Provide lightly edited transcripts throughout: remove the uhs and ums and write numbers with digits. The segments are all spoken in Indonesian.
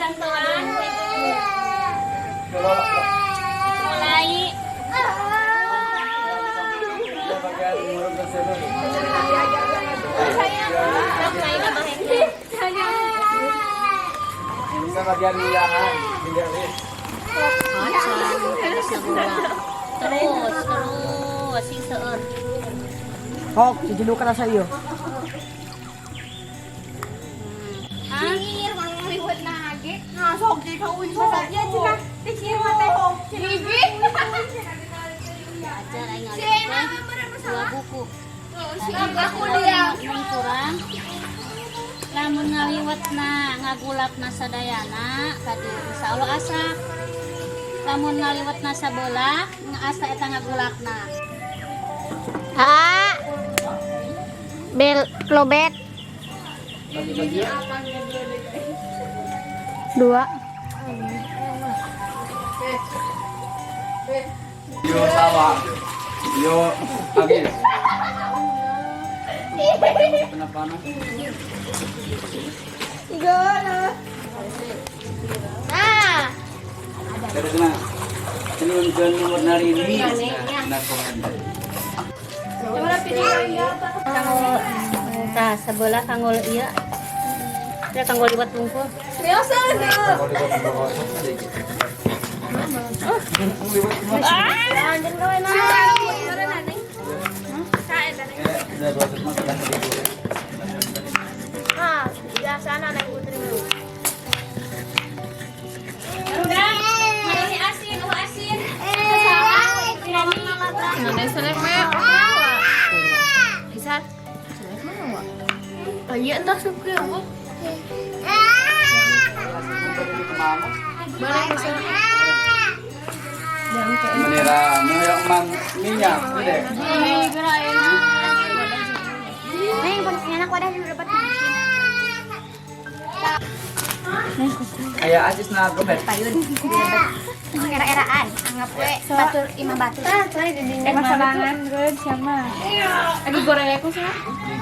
Cantolan mulai bagian nilangan terus sing seueur. Kok dijenukan asa ieu. Sok di kau ini saja cina dikir mate cibi. Ajar aing ngalih dua buku. Siapa kuliah? Kurang. Lamun ngaliwatna ngagulakna sadayana kadi insyaallah asa. Lamun ngaliwatna sabelah asa eta ngagulakna. Bel klobet. Dua. yo sawah yo agis kenapa no karena penunjukan nomor hari ini nah komentar Tah sebelah kanggo ieu. Ya kanggo liwat bungkul. Biasa iya entah suka apa. Balik ke sana. Jangan kayak menira yang man minyak gede ini gerak enak. Neng enak wadah dapat kayak asis na gomet payun. Era-eraan anggap we batur imah batur. Masalangan gue sama. Lagi goreng aku sih.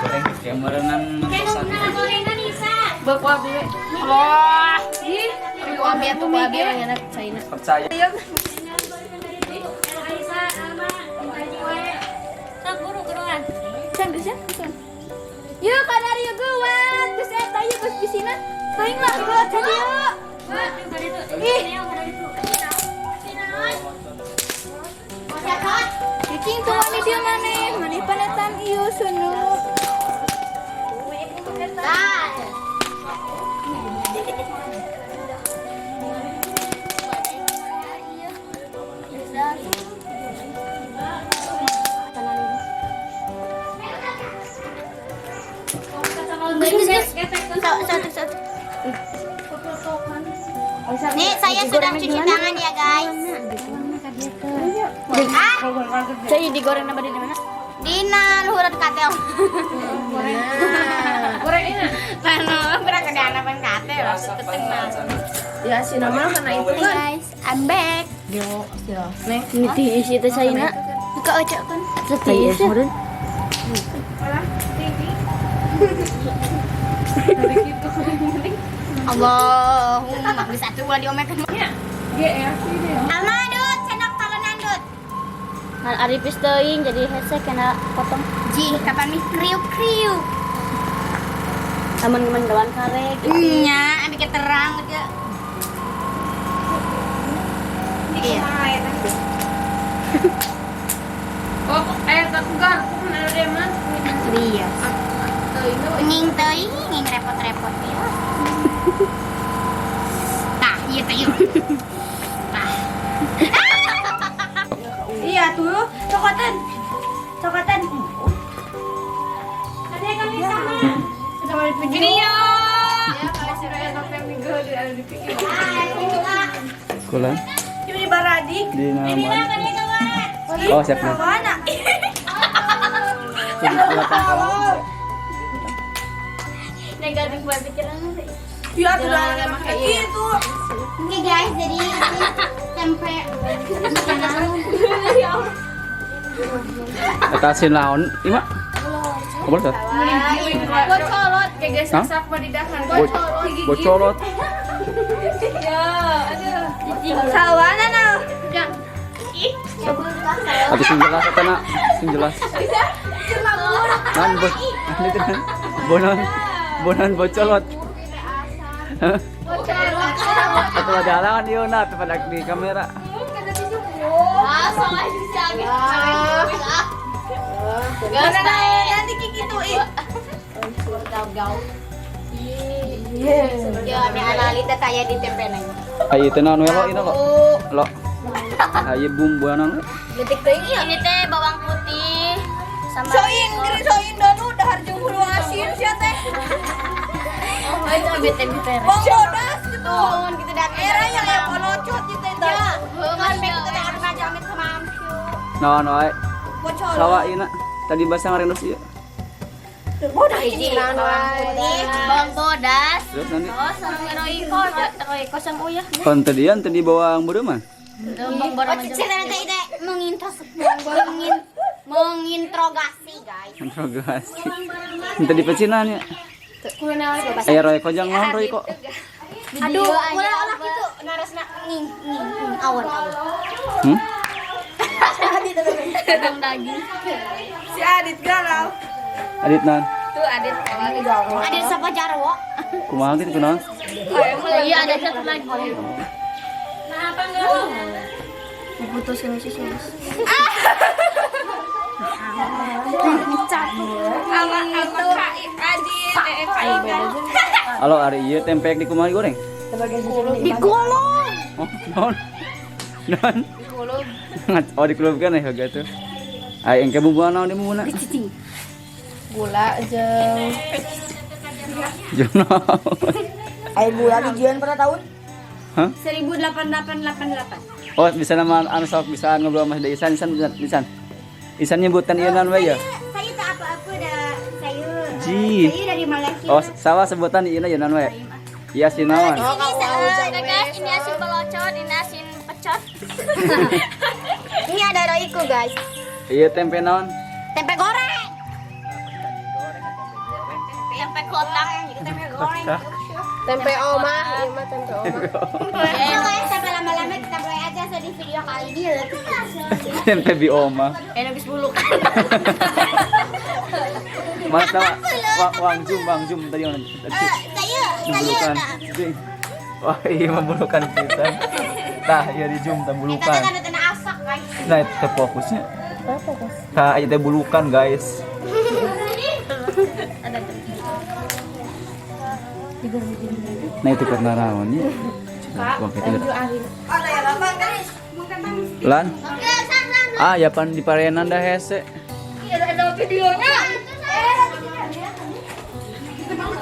digoreng kayak merengan Gorengan Nisa. Berkuah dulu. Wah, ih, berkuah biar tuh biar enak China. percaya Yuk kadar yuk gue, terus eta yuk bos bisina, paling lah buat tadi yuk. Ih, cicing tuh mami dia mani panetan iyo sunu. Satu. Nih saya sudah cuci tangan ya guys. Saya digoreng apa di mana? Dina luhuran katel. Goreng ini. Pano berang ke dana pan katel. Ya si nama karena itu kan. Guys, I'm back. Yo, nih ini isi teh China. Buka aja kan. Setia sih. Allahumma bisa tuh gua diomekan. GR sih dia. Alma dut, cendak talenan dut. Ngan aripis teuing jadi hese kena potong. Ji, kapan nih kriuk-kriuk? Teman-teman gawan karek. Nya, ambil terang aja. Iya. Oh, air tak enggak. Ada deh, Mas. Iya. Nging repot-repot ya. Tah, iya tuh yuk. Iya tuh, cokotan. Cokotan. Ada kami sama. Sudah mau dipijit. Ini ya. Ya, kalau si Raya sampai minggu ada di pikir. Sekolah Ini baradi. di nama. Kan dia kawan. Oh, siap nih. Mana? Negatif buat pikiran. Iya, sudah ada pakai Itu. Oke guys, jadi tempe Atasin laon, ima. Kamu lihat? Bocolot kayak guys Hah? masak madidahan. Bocolot. Ya, ada. Sawana na. Tapi sing jelas eta na, sing jelas. Nan bos, itu kan. Bonan bocolot. Atau ada halangan yun na, pada di kamera. Langsung aja siangin. Gas nanti kikituin. ya ini analita kayak di tempe neng. Ayo tenan we lo ina lo. Lo. Ayo bumbuanan we. Detik teuing ieu. Ini teh bawang putih sama Soin danu dahar jeung hulu asin sia teh. oh itu bete-bete. Bong bodas gitu. Mohon gitu dah. Era yang aya polocot gitu teh. Bukan bete kita dah ada jamit sama amsyu. Naon wae. Bocor. Sawa ina. Tadi bahasa ngarendos ieu. Bodas Hiji bawang putih, bawang bodas. Terus nanti Oh, sama roiko sama uyah. kon tadian tadi bawang beureum mah. Bawang bodas. Cerita ide menginterogasi guys. Interogasi. Tadi pecinan ya. Aya roy kojang naon roy kok. Aduh, ulah gitu narasna nging awan. Hmm? Sedang daging. Si Adit galau. Adit nan. Tuh Adit. Ada siapa jarwo? Kumaha gitu kunaon? Iya, ada satu lagi. Putuskan si Sus. Awan itu Adit. Halo ari ieu tempe di kumaha digoreng? Digolong. Oh, naon? Naon? Oh, dikulubkan ya gitu. Ay, engke bumbuan naon di bumbuana? Gula jeung Jeung naon? Air gula dijual pada tahun? Hah? 1888. Oh, bisa nama anu sok bisa ngobrol sama Isan, Isan. Isan nyebutkan ieu naon we ya? Saya tak apa-apa dah sayur. Ji. Sayur dari Malaysia. Oh, sawa sebutan ieu na naon we? Iya si naon? Guys, ini asin pelocot, ini asin pecot. Ini ada roiku guys. Ieu tempe naon? Tempe goreng. Tempe kotak. Tempe goreng. tempe oma, iya mah tempe oma. Guys, sampai lama-lama kita mulai aja so di video kali ini. Tempe bioma. Enak bis buluk. Mas sama Wang Jum tadi mana? Bulukan. Wah, iya membulukan kita. Tah, iya di Jum tah bulukan. Kita ada tanah asak guys. Nah, itu fokusnya. Tah, aja teh bulukan, guys. Nah, itu karena rawannya. Wah, kita Lan. Ah, ya pan di parenan dah hese. Ada videonya.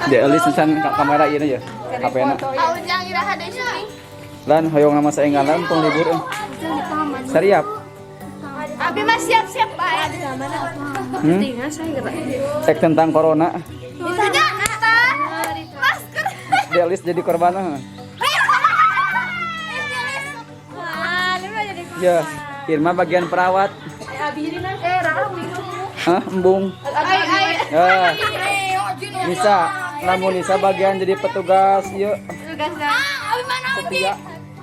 Dia alis sen kamera ieu ya. HP-na. Aujang iraha deui syuting. Lan hoyong nama saenggalan tong libur. Sariap. Abi mah siap-siap bae. Cek tentang corona. Itu aja. Masker. Dia alis jadi korban. Ya, Irma bagian perawat. Hah, embung. Ya. Nisa, namun Nisa bagian jadi petugas, yuk. Abi mana Setia.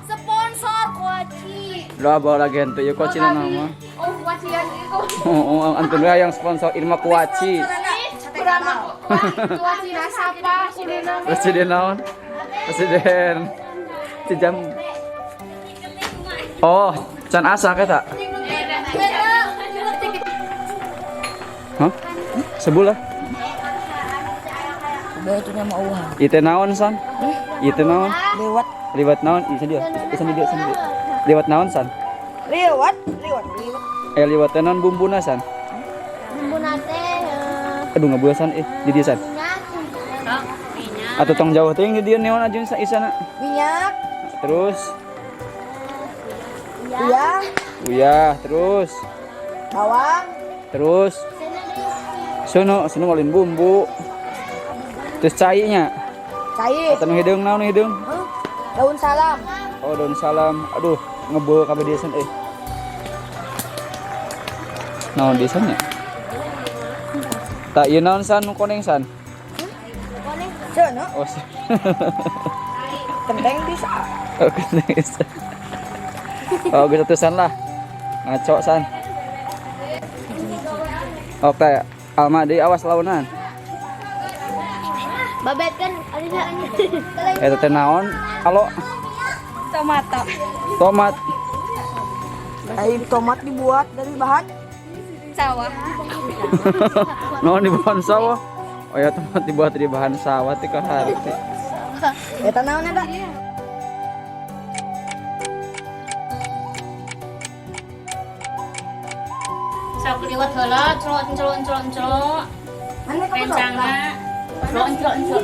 sponsor Koci. Lo bawa lagi ente, yuk kocina nama. Oh, wacian itu. Oh, antun yang sponsor Irma Kuaci. Waci nasapa kulina. Presiden naon? Presiden Cijam. Oh, can asa eta. Hah? Sebulan. Udah itu nama uang. Itu naon san? Itu naon? Lewat. Liwat naon? Isa dia. Liwat naon san? Lewat. Liwat naon bumbuna san? Bumbu nate. Aduh ngabuasan di dia san. Atau tong jauh teh di dia neon aja isana. Minyak. Terus Iya. uyah, terus Bawang. terus sono ngolin bumbu. Terus cainya. Cair. Atau hidung naon hidung? Daun salam. Oh, daun salam. Aduh, ngebeu ka desan Naon desan ya? Tak ieu naon san nu koneng san? Sono. Oh, Kenteng bisa. oh koneng san. Oh, geus atusan lah. Ngaco san. Oke, Alma deui awas launan. Babet kan ada Eta teh naon? Halo, tomat. Air tomat dibuat dari bahan Sawah. Naon di bahan sawah? Oh ya, tomat dibuat dari bahan sawah teh kaharti. eta naon eta? Sok liwat heula, celok. Mana kamu Rencana. Celok.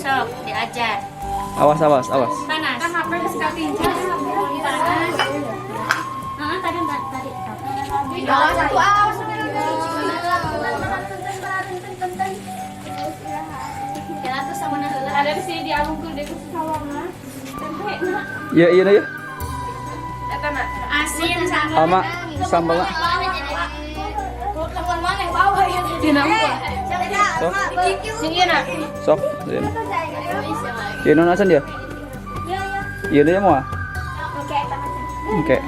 Sok diajar. Awas. Panas. Kan HP geus katinca. Panas. Tadi. Awas satu awas. Kira tuh sama na heula. Ada di sini di alung tuh dek sawahna. Tempe na. Iya ya. Eta mah. Asin sama. Alma sambalna. Dina mah. Sok. Sing ieu na. Sok. Ieu naon asan dia? Ieu dia moal. Oke.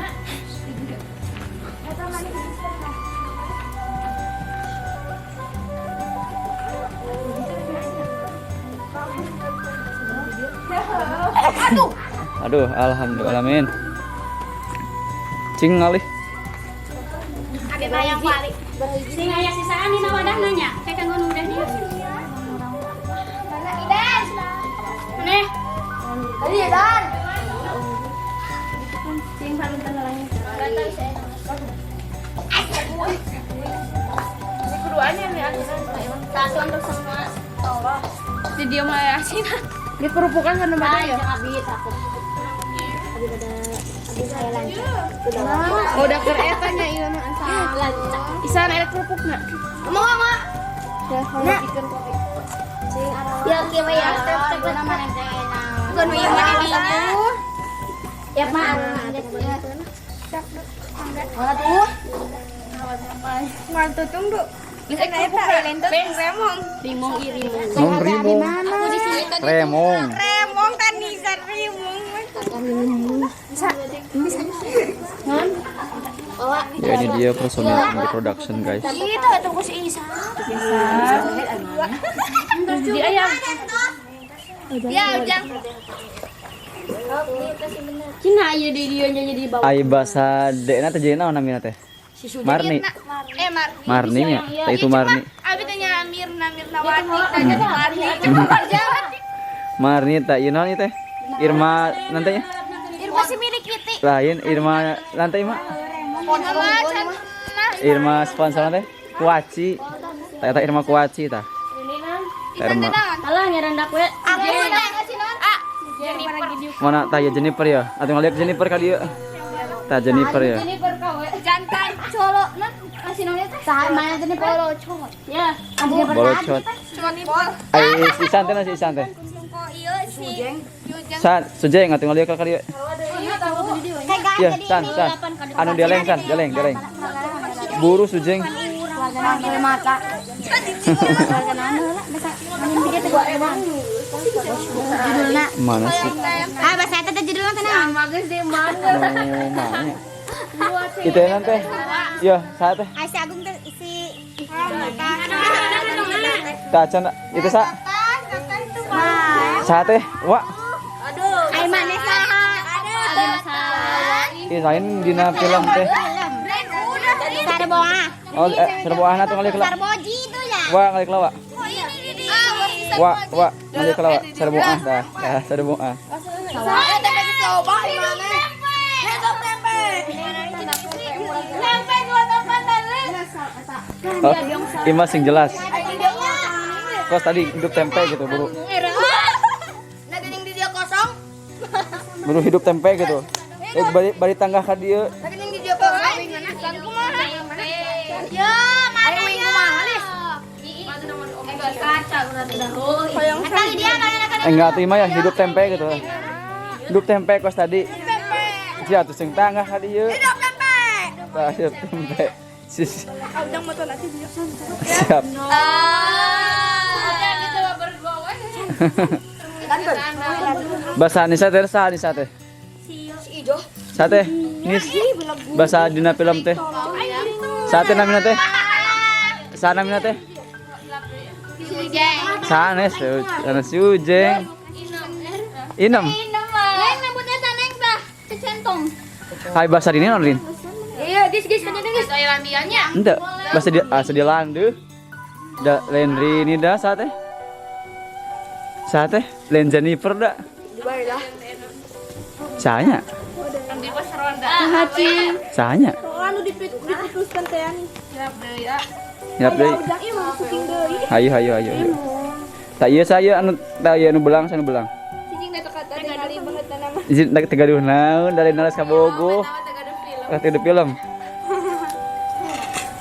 Aduh, alhamdulillah alamin. Cing ngalih. Abi bayang balik. Sing aya sisaan dina wadah nanya. Kayak kanggo nudah dia. Neh. Tadi ya Dan. Sing paling tenang. Ini keduanya nih Satu untuk semua. Allah. di dia mah asin. Di kerupukan kan Ay, badan ya. jangan abi takut. Oh, udah keretanya ieu mah asal. Isan ada kerupukna. Mama. Nah. Ya kieu ya. Bukan yang mana ini. Ya, Mak. Mantu tunggu. Bisa kerupuk lain tuh remong. Rimong i rimong. Non rimong. Aku di sini tadi. Remong. Remong kan bisa remong. Ya ini dia personil di production guys. Itu tunggu si Isa. Di ayam. Ya, ujang. Cina ieu di dieu nya di bawah. Ai bahasa dekna teh jeung naon namina teh? Marni. Marni. Marni nya. Teh itu Marni. Abi tanya Mirnawati tanya Marni. Marni teh ieu naon ieu teh? Irma nanti ya? Irma si milik Kiti. Lain Irma nanti mah. Irma sponsor teh Kuaci. Teh Irma Kuaci tah. Irma. Alah ngerendak we. Mana tah ya Jennifer ya? Atuh ngaliak Jennifer ka dieu. Tah Jennifer ya. Jantan colo nah kasih namanya teh. Sama tadi polo cowok. Ya. Bolocot. Ai si Santen si Santen. Oh iya si Yujang. San, sujeng atuh ngaliak ka dieu. Ya, San. Anu deleng San, deleng. Buru sujeng. Keluarga mata. Keluarga anu lah bisa main video teh judulna. Mana sih? Ah bahasa eta teh judulna teh naon? Bagus deh man. Oh, mana? Itu nanti. Iya, saat teh. Ai si Agung teh isi. Tah cana itu sa. Saat teh. Wah. Ai mana saha? Ih, lain dina film teh. Sarboa. Oh, serboahna tuh ngalik lah. Sarboji itu ya. Wah, ngalik lah, Wak. Wak, ngalik lah, Wak. Serboah dah. Ya, serboah. Oh, Ima sing jelas. Kos tadi hidup tempe gitu, buru. Buru hidup tempe gitu. Bari tangga ka dieu. Ya, mana ya? Kali dia mana? Enggak tuh Ima ya hidup tempe gitu. Hidup tempe kos tadi. Sia tuh sing tangga ka dieu. Hidup tempe. Tah hidup tempe. Siap. Bahasa Nisa teh sah Nisa teh. Sate, nis. Bahasa dina film teh. Sate namina teh. Sa namina teh. Sanes, sanes ujeng. Inem. Lain rambutnya saneng bah, kecentong. Hai bahasa dini non Lin? Iya, guys kanya guys. Thailandianya. Ente, bahasa dia sedia landu. Da lain Rini dah sate. Sate, lain Jennifer dah. Sanya. Di pasar Ronda. Sanya. Anu diputuskan teh ani. Siap deui ya. Siap deui. Udah ieu mah kucing deui. Hayu. Tak iya saya anu tak iya anu belang sana belang. Cicing da kata kali banget nama. Izin tak tegaduh naon dari naras kabogo. Teu film.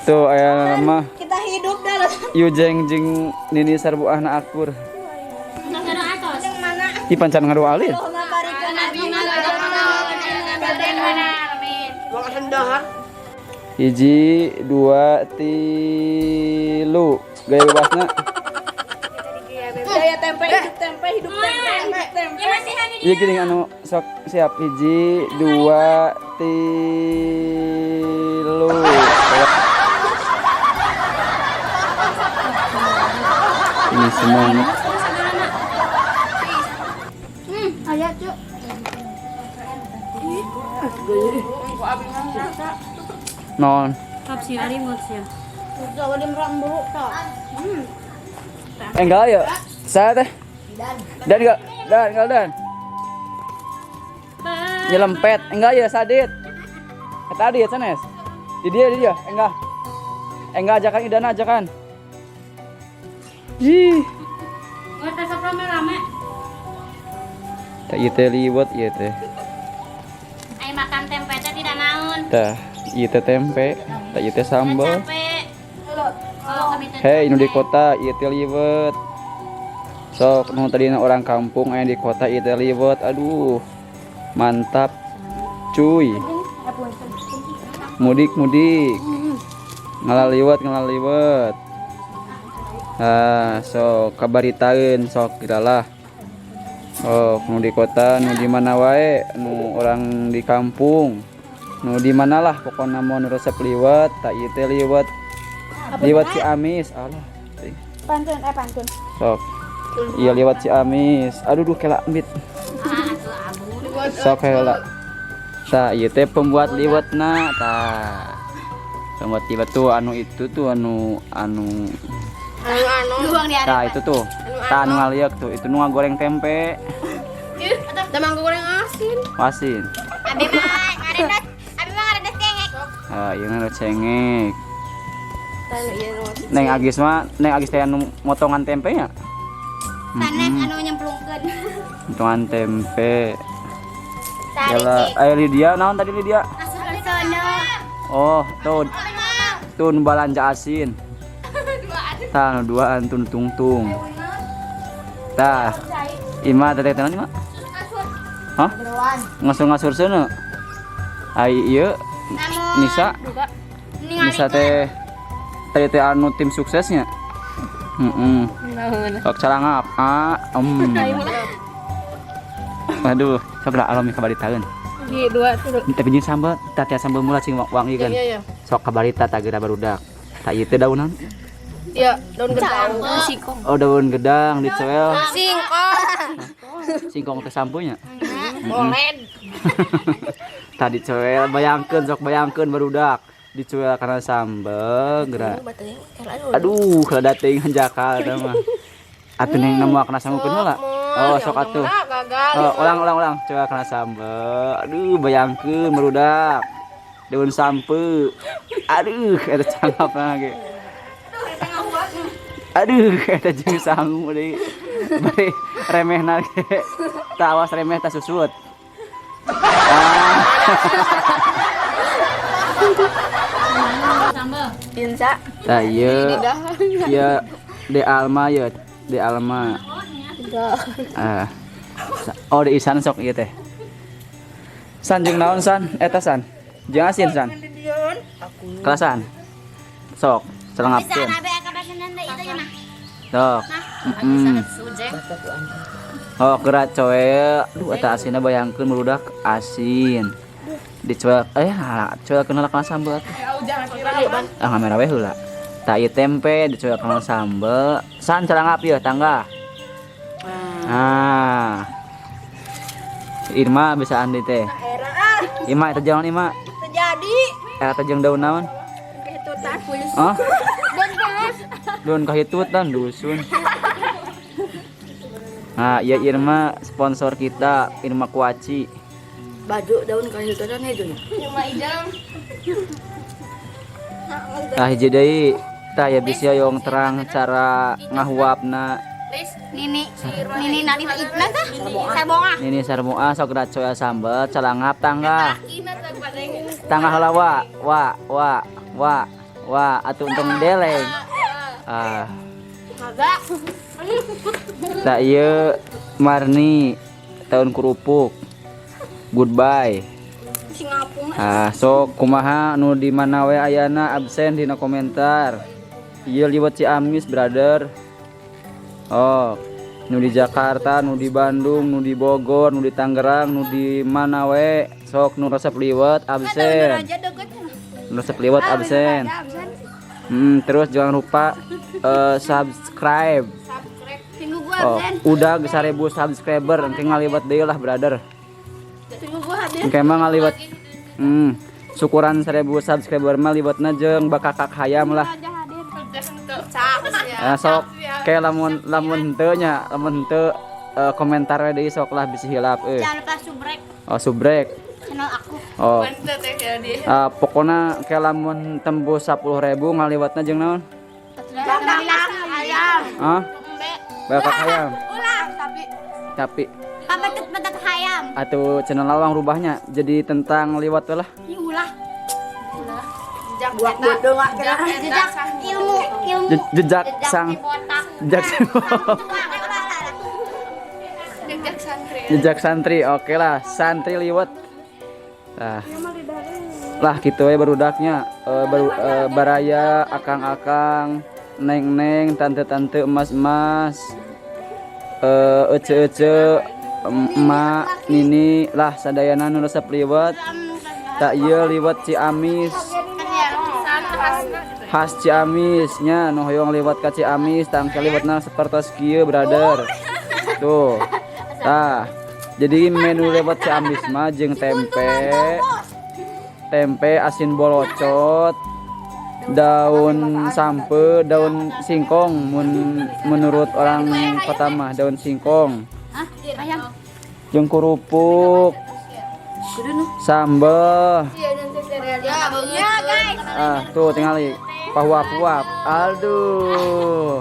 Tuh aya mah Kita hidup dalam Yujeng jeung Nini Sarboahna akur. Ih pancan ngadoa alin. Hiji, dua, tilu. Gaya bebasna. gaya tempe hidup tempe hidup tempe. Iya gini anu sok siap. Hiji, dua, tilu. Ini semuanya. Aya, Cuk. Non. Kapsi ari mods ya. Jawa di meramburu tok. Enggak ya. Saya teh. Dan enggak. Dan. Nyelempet. Enggak ya sadit. Tadi ya sanes. Di dia. Enggak ajakan Idana ajakan. Ih. Nggak tesok rame-rame. Tak ieu teh liwet ieu teh. Ai makan tempe teh tidak naon. Tah, ieu teh tempe, tak ieu teh sambal. Capek. Oh, kami teh. Hei, nu di kota ieu teh liwet. Sok nu tadina orang kampung aya di kota ieu teh liwet. Aduh. Mantap. Cuy. Mudik. Ngalaliwet. Sok kabaritaeun sok kiralah. Oh, nu di kota, nu di mana wae, nu orang di kampung. Nu di manalah pokona mun resep liwet, tak ieu teh liwet. Liwet Ciamis. Alah. Pantun. Sok. Iya liwet Ciamis. Aduh kela ambit. Sok heula. Tah ieu teh pembuat liwetna tah. Pembuat liwet tuh anu itu tuh anu Luang di tah itu tuh. Tah anu ngaliek tuh, itu nu goreng tempe. Damang goreng asin. Asin. Abi mah ngaredes cengek. Ah, ieu mah cengek. Neng Agis teh anu motongan tempe nya. Sanes anu nyemplungkeun. Motongan tempe. Tari Yalah, aya Lydia, naon tadi Lydia? sono. Oh, tuh nu balanja asin. Tah nu duaan tun tungtung. Tah. Ima teh naon Ima? Hah? Ngasur-ngasur seuneu. Ai ieu Nisa. Nisa teh tadi teh anu tim suksesnya. Sok calangap. Aduh, sok lah alami kabaritaeun. Di dua tuh. Tapi jeung sambal, tah sambal mula cing wangi kan. Iya. Sok kabarita tah geura barudak. Tah ieu teh daunan. Iya, daun gedang. Singkong. Oh daun gedang dicoel. Singkong. Singkong teh sampunya. Molen. Tadi coel bayangkeun sok bayangkeun barudak. Dicuel karena sambal geura. Aduh, kada teuing hanjakal eta mah. Atuh neng nemu kana sangukeun heula. Oh, sok atuh. Oh, ulang. Coel kana sambal. Aduh, bayangkeun barudak. Daun sampe. Aduh, eta cangapna ge. Aduh, eta jeung sangu deui. Bari remehna ge. Tah awas remeh tah susut. Pinsa. Tah ieu de Alma ye, de Alma. Oh de Isan sok ieu teh. San jeung naon san? Eta san. Jeung asin san. Kelasan. Sok, selengapkeun. Sok. Oh, geura coel. Aduh eta asinna bayangkeun meludak asin. Dicoel coel kenal kana sambal atuh. Ngamera we heula. Tah ieu tempe dicoel kana sambal. San calangap ieu tangga. Irma bisa andi teh. Ima eta jalan Ima. Terjadi. Eta jeung daun naon? Kehitutan pulis. Hah? Daun kahitutan dusun. Nah, ya Irma sponsor kita, Irma Kuaci. Baju daun kahitutan itu ya. Cuma idang. Tah hiji deui, tah ya bisa yong terang cara ngahuapna. Nini nalita itna tah. Sarbonga. Nini sarmoa sok geura coel sambal, calangap tangga. Tangga heula wa atuh untung deleng. Tak ieu Marni tahun kerupuk. Goodbye. Sok kumaha nu di mana we ayana absen dina komentar. Ieu liwat Ciamis brother. Oh, nu di Jakarta, nu di Bandung, nu di Bogor, nu di Tangerang, nu di mana we sok nu resep liwat absen. Resep liwat absen. Terus jangan lupa subscribe. Oh, udah 1000 subscriber engke ngaliwat deui lah brother. Engke mah ngaliwat syukuran 1000 subscriber mah liwatna jeung bakakak hayam lah. Sok kayak lamun henteu nya, lamun henteu komentar we deui sok lah bisi hilap euy. Jangan lupa subrek Oh, subrek. channel aku. Oh. Pokona kayak lamun tembus 10.000 ngaliwatna jeung naon? Ayam. Hah? Bakak hayam. Ulah Tapi papat hayam. atuh channel lawang rubahnya jadi tentang liwat we lah. Ulah. Buat bodoh nggak kira. Jejak ilmu. Jejak sang jejak santri. Oke lah, santri liwat. Lah gitu we barudaknya. Baraya, akang-akang, neng-neng, tante-tante, emas-emas, ece-ece, emak, nini, lah sadayana nu resep liwat. Tak ieu liwat Ciamis. Khas Ciamis nya nu hoyong liwat ka Ciamis tangke liwatna sapertos kieu brother. Tuh. Tah. Jadi menu liwat Ciamis mah jeung tempe asin bolocot, daun sampe, daun singkong menurut orang kota mah daun singkong. Jeung kerupuk. Sambal. Tuh tinggali pahuap-huap. Aduh.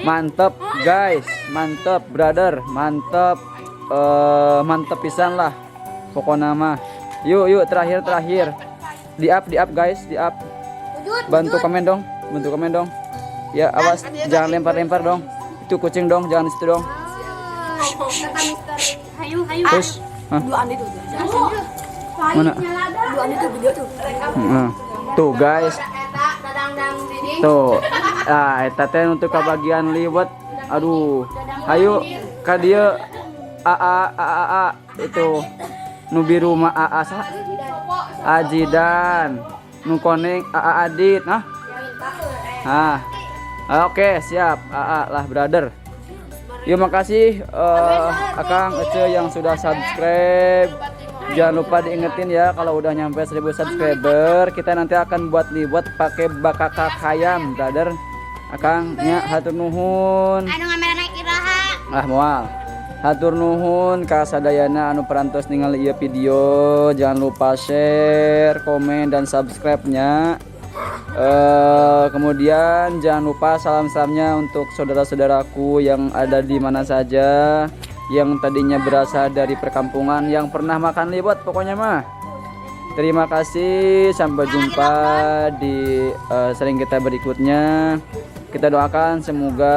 Mantep guys, mantep brother, mantep. Mantep pisan lah. Pokoknya mah. Yuk terakhir. Di up guys, di up. Bantu komen dong. Ya awas jangan lempar dong. Itu kucing dong, jangan di situ dong. Hayu. Terus Duaan itu. mana? Duaan itu video tuh. Tuh guys. Tuh. Eta teh untuk kebagian liwat. Aduh. Ayo ka dieu a itu. nu biru mah AA sa Ajidan, nu koneng AA Adit. Oke, siap. AA lah brother. Yuk, makasih Akang Ece yang sudah subscribe. Jangan lupa diingetin ya kalau udah nyampe 1000 subscriber kita nanti akan buat pakai bakaka hayam brother. Akang nya hatur nuhun. Anu ngamera naik iraha. Moal. Hatur nuhun ka sadayana anu parantos ningali ieu video. Jangan lupa share, komen dan subscribe-nya. Kemudian jangan lupa salam-salamnya untuk saudara-saudaraku yang ada di mana saja, yang tadinya berasal dari perkampungan, yang pernah makan liwet pokoknya mah. Terima kasih, sampai jumpa di sering kita berikutnya. Kita doakan semoga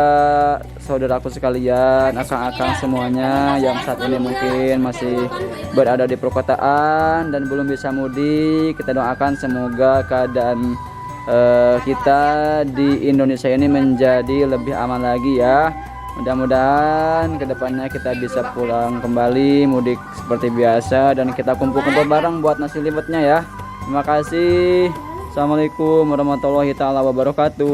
saudaraku sekalian, akang-akang semuanya yang saat ini mungkin masih berada di perkotaan dan belum bisa mudik, kita doakan semoga keadaan kita di Indonesia ini menjadi lebih aman lagi ya. Mudah-mudahan kedepannya kita bisa pulang kembali mudik seperti biasa dan kita kumpul-kumpul bareng buat nasi liwetnya ya. Terima kasih. Assalamualaikum warahmatullahi taala wabarakatuh.